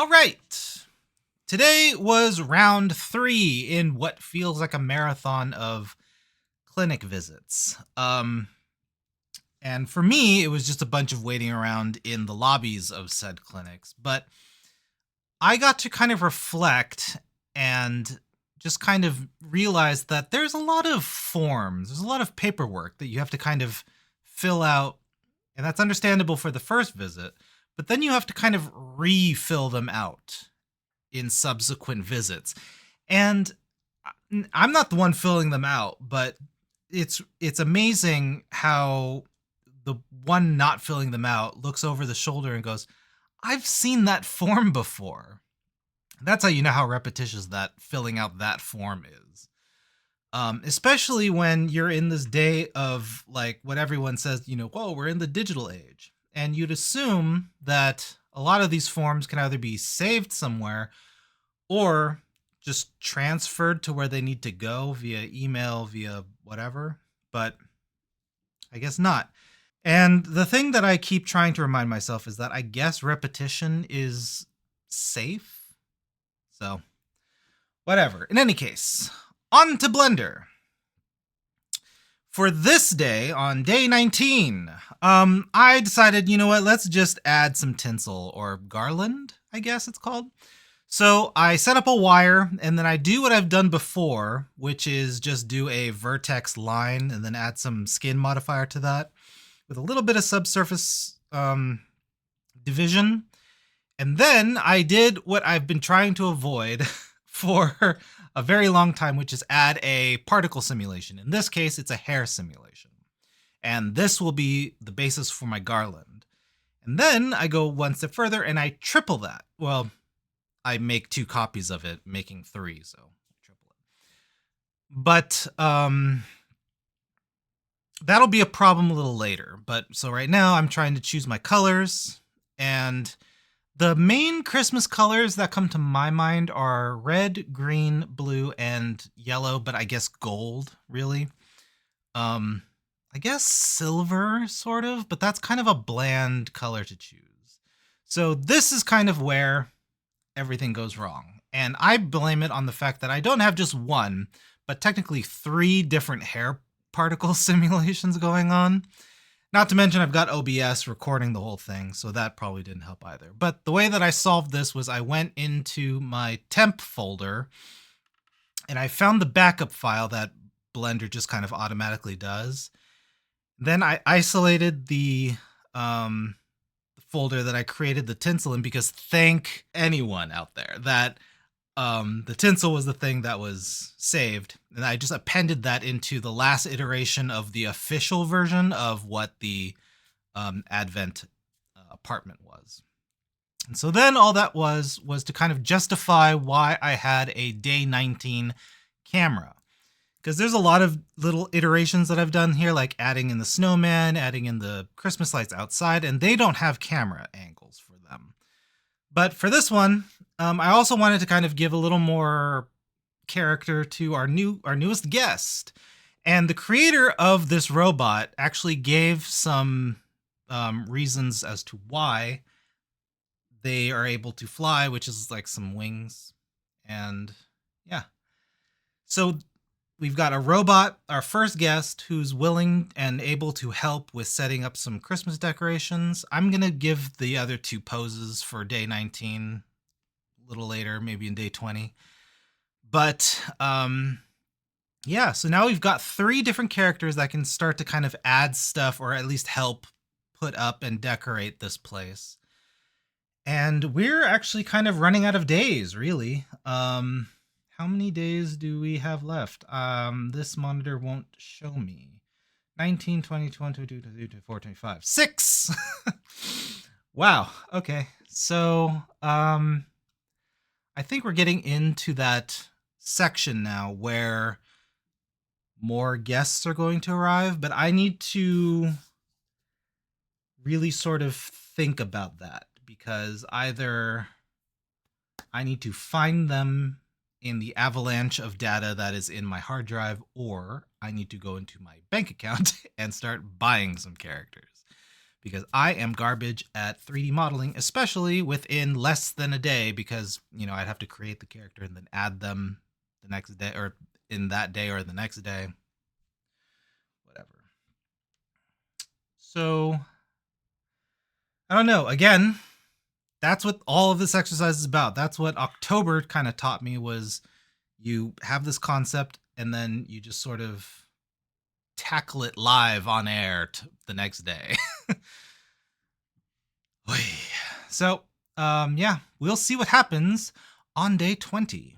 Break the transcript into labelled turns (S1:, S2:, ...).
S1: All right. Today was round 3 in what feels like a marathon of clinic visits. And for me, it was just a bunch of waiting around in the lobbies of said clinics. But I got to kind of reflect and just kind of realize that there's a lot of forms, there's a lot of paperwork that you have to kind of fill out. And that's understandable for the first visit. But then you have to kind of refill them out in subsequent visits. And I'm not the one filling them out, but it's amazing how the one not filling them out looks over the shoulder and goes, "I've seen that form before." That's how you know how repetitious that filling out that form is. Especially when you're in this day of like what everyone says, whoa, we're in the digital age. And you'd assume that a lot of these forms can either be saved somewhere or just transferred to where they need to go via email, via whatever. But I guess not. And the thing that I keep trying to remind myself is that I guess repetition is safe. So, whatever. In any case, on to Blender. For this day, on day 19, I decided, you know what, let's just add some tinsel, or garland, I guess it's called. So I set up a wire, and then I do what I've done before, which is just do a vertex line and then add some skin modifier to that with a little bit of subsurface division. And then I did what I've been trying to avoid for a very long time, which is add a particle simulation. In this case, it's a hair simulation. And this will be the basis for my garland. And then I go one step further and I triple that. Well, I make 2 copies of it, making 3, so triple it. But that'll be a problem a little later. But so right now I'm trying to choose my colors, and the main Christmas colors that come to my mind are red, green, blue, and yellow, but I guess gold, really. I guess silver, sort of, but that's kind of a bland color to choose. So this is kind of where everything goes wrong. And I blame it on the fact that I don't have just one, but technically 3 different hair particle simulations going on. Not to mention I've got OBS recording the whole thing, so that probably didn't help either. But the way that I solved this was I went into my temp folder and I found the backup file that Blender just kind of automatically does. Then I isolated the folder that I created the tinsel in, because thank anyone out there that the tinsel was the thing that was saved, and I just appended that into the last iteration of the official version of what the Advent apartment was. And so then all that was to kind of justify why I had a day 19 camera. Because there's a lot of little iterations that I've done here, like adding in the snowman, adding in the Christmas lights outside, and they don't have camera angles for them. But for this one, I also wanted to kind of give a little more character to our newest guest. And the creator of this robot actually gave some reasons as to why they are able to fly, which is like some wings. And yeah. So we've got a robot, our first guest, who's willing and able to help with setting up some Christmas decorations. I'm going to give the other 2 poses for day 19 a little later, maybe in day 20. But yeah, so now we've got 3 different characters that can start to kind of add stuff, or at least help put up and decorate this place. And we're actually kind of running out of days, really. How many days do we have left? This monitor won't show me. 19, 20, 22, 23, 24, 25. 6! Wow. Okay. So, I think we're getting into that section now where more guests are going to arrive, but I need to really sort of think about that, because either I need to find them in the avalanche of data that is in my hard drive, or I need to go into my bank account and start buying some characters. because I am garbage at 3D modeling, especially within less than a day, because, I'd have to create the character and then add them the next day, or in that day or the next day, whatever. So, I don't know. Again, that's what all of this exercise is about. That's what October kind of taught me, was you have this concept and then you just sort of tackle it live on air the next day. So, yeah, we'll see what happens on day 20.